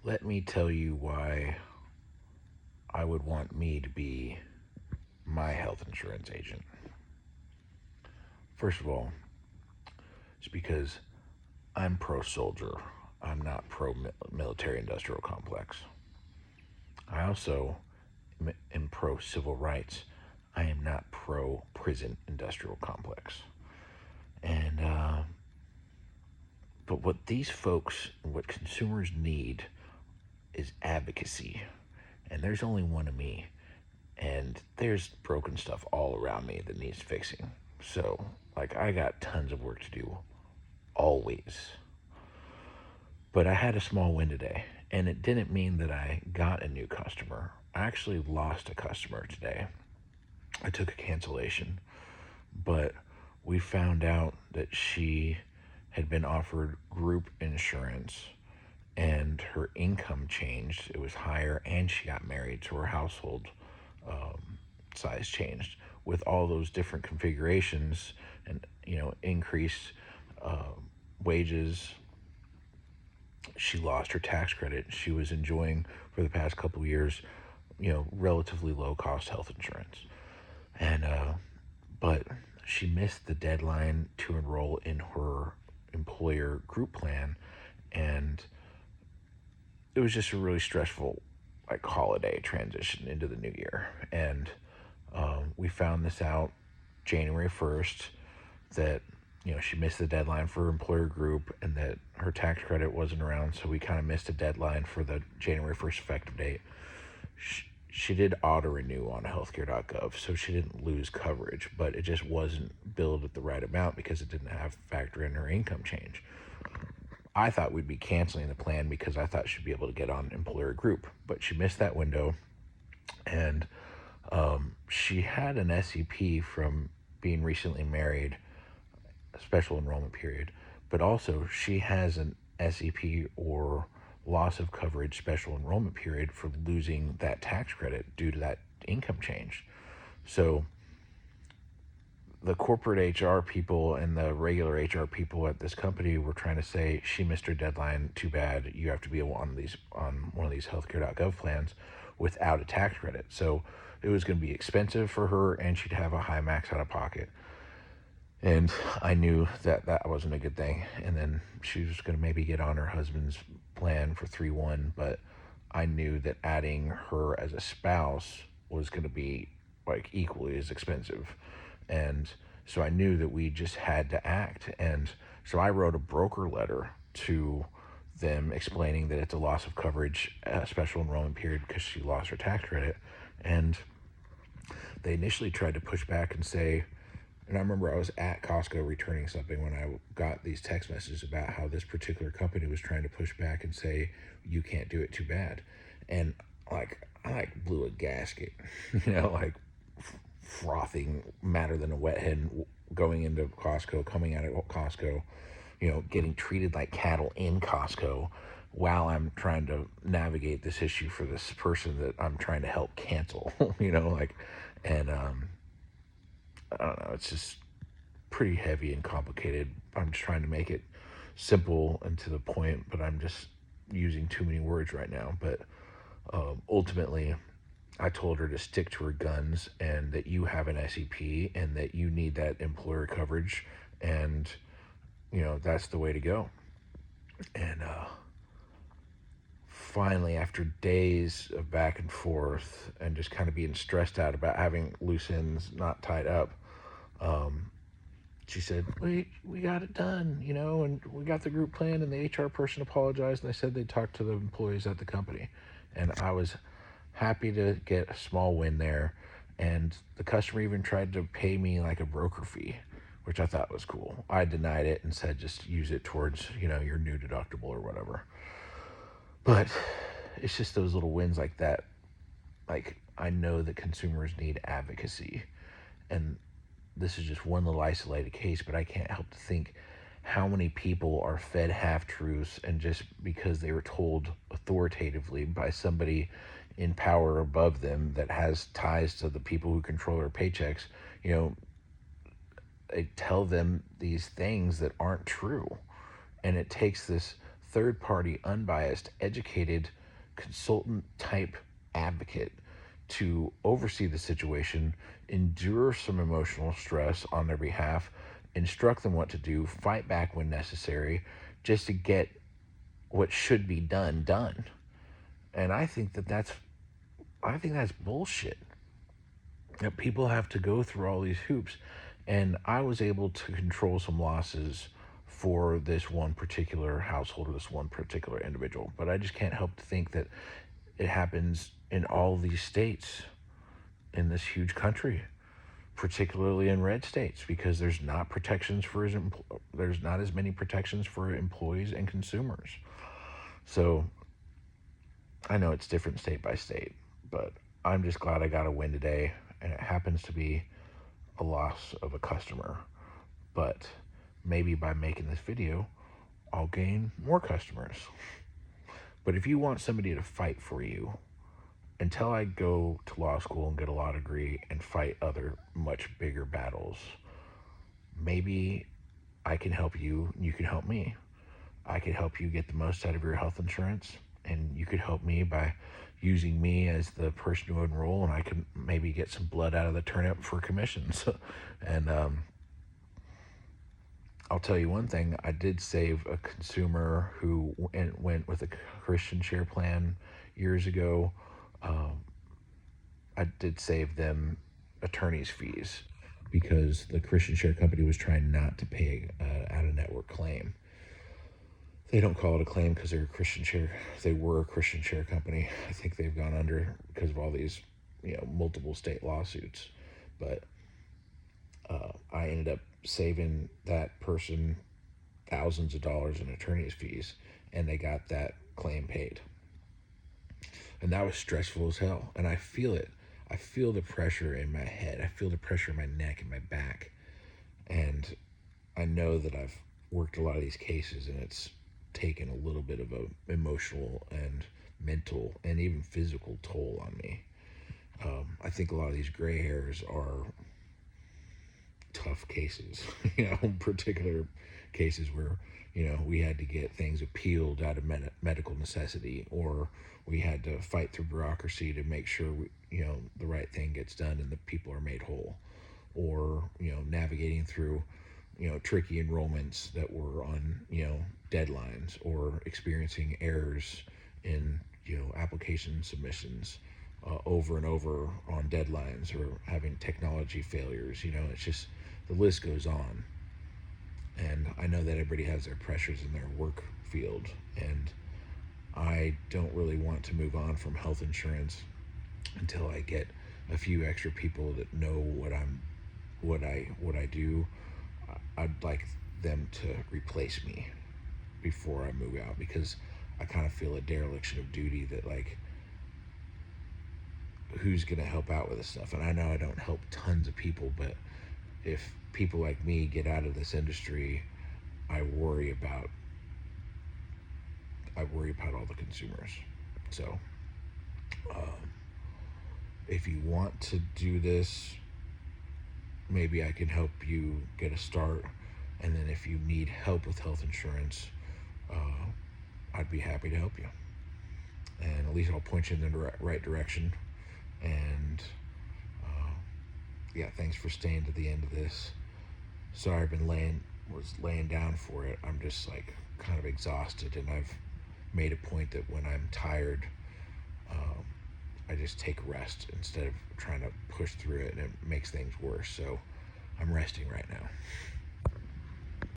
Let me tell you why I would want me to be my health insurance agent. First of all, it's because I'm pro soldier. I'm not pro military industrial complex. I also am pro civil rights. I am not pro prison industrial complex. And, but what these folks, what consumers need is advocacy. And there's only one of me. And there's broken stuff all around me that needs fixing. So, like, I got tons of work to do, always. But I had a small win today, and it didn't mean that I got a new customer. I actually lost a customer today. I took a cancellation, but we found out that she had been offered group insurance and her income changed. It was higher, and she got married, so her household size changed with all those different configurations and increased wages. She lost her tax credit she was enjoying for the past couple of years, relatively low cost health insurance. And but she missed the deadline to enroll in her employer group plan, and it was just a really stressful like holiday transition into the new year. And we found this out January 1st that she missed the deadline for her employer group and that her tax credit wasn't around, so we kind of missed a deadline for the January 1st effective date. She did auto renew on healthcare.gov, so she didn't lose coverage, but it just wasn't billed at the right amount because it didn't have factor in her income change. I thought we'd be canceling the plan because I thought she'd be able to get on employer group, but she missed that window. And she had an SEP from being recently married, a special enrollment period, but also she has an SEP or loss of coverage special enrollment period for losing that tax credit due to that income change. So the corporate HR people and the regular HR people at this company were trying to say she missed her deadline. Too bad. You have to be on one of these healthcare.gov plans without a tax credit. So it was going to be expensive for her, and she'd have a high max out of pocket. And I knew that that wasn't a good thing. And then she was going to maybe get on her husband's plan for 3-1, but I knew that adding her as a spouse was going to be like equally as expensive. And so I knew that we just had to act. And so I wrote a broker letter to them explaining that it's a loss of coverage special enrollment period because she lost her tax credit. And they initially tried to push back and say, and I remember I was at Costco returning something when I got these text messages about how this particular company was trying to push back and say, you can't do it, too bad. And I blew a gasket, like frothing madder than a wet hen going into Costco, coming out of Costco, getting treated like cattle in Costco while I'm trying to navigate this issue for this person that I'm trying to help cancel, and I don't know, it's just pretty heavy and complicated. I'm just trying to make it simple and to the point, but I'm just using too many words right now. But ultimately, I told her to stick to her guns and that you have an SEP and that you need that employer coverage, and that's the way to go. And finally, after days of back and forth and just kind of being stressed out about having loose ends not tied up, she said, we got it done, and we got the group plan, and the HR person apologized, and they said they'd talk to the employees at the company. And I was happy to get a small win there. And the customer even tried to pay me like a broker fee, which I thought was cool. I denied it and said just use it towards, your new deductible or whatever. But it's just those little wins like that. Like, I know that consumers need advocacy, and this is just one little isolated case, but I can't help to think how many people are fed half-truths, and just because they were told authoritatively by somebody in power above them that has ties to the people who control their paychecks, they tell them these things that aren't true. And it takes this third party, unbiased, educated, consultant type advocate to oversee the situation, endure some emotional stress on their behalf, instruct them what to do, fight back when necessary, just to get what should be done. And I think that's bullshit. That people have to go through all these hoops. And I was able to control some losses for this one particular household or this one particular individual. But I just can't help to think that it happens in all these states in this huge country, particularly in red states, because there's not as many protections for employees and consumers. So I know it's different state by state, but I'm just glad I got a win today, and it happens to be a loss of a customer. But maybe by making this video, I'll gain more customers. But if you want somebody to fight for you, until I go to law school and get a law degree and fight other much bigger battles, maybe I can help you, and you can help me. I could help you get the most out of your health insurance, and you could help me by using me as the person to enroll, and I could maybe get some blood out of the turnip for commissions. And I'll tell you one thing, I did save a consumer who went with a Christian share plan years ago. I did save them attorney's fees because the Christian share company was trying not to pay out-of-network claim. They don't call it a claim because they're a Christian share. They were a Christian share company. I think they've gone under because of all these, multiple state lawsuits. But I ended up saving that person thousands of dollars in attorney's fees, and they got that claim paid. And that was stressful as hell. And I feel it. I feel the pressure in my head. I feel the pressure in my neck and my back. And I know that I've worked a lot of these cases, and it's taken a little bit of a emotional and mental and even physical toll on me. I think a lot of these gray hairs are tough cases, particular cases where, we had to get things appealed out of medical necessity, or we had to fight through bureaucracy to make sure the right thing gets done and the people are made whole, or, navigating through, tricky enrollments that were on, deadlines, or experiencing errors in, application submissions over and over on deadlines, or having technology failures. It's just, the list goes on. And I know that everybody has their pressures in their work field, and I don't really want to move on from health insurance until I get a few extra people that know what I do. I'd like them to replace me before I move out, because I kind of feel a dereliction of duty that, like, who's going to help out with this stuff? And I know I don't help tons of people, but if people like me get out of this industry, I worry about all the consumers. So if you want to do this, maybe I can help you get a start. And then if you need help with health insurance, I'd be happy to help you. And at least I'll point you in the right direction. And thanks for staying to the end of this. Sorry I've been laying down for it. I'm just like kind of exhausted, and I've made a point that when I'm tired, I just take rest instead of trying to push through it, and it makes things worse. So I'm resting right now.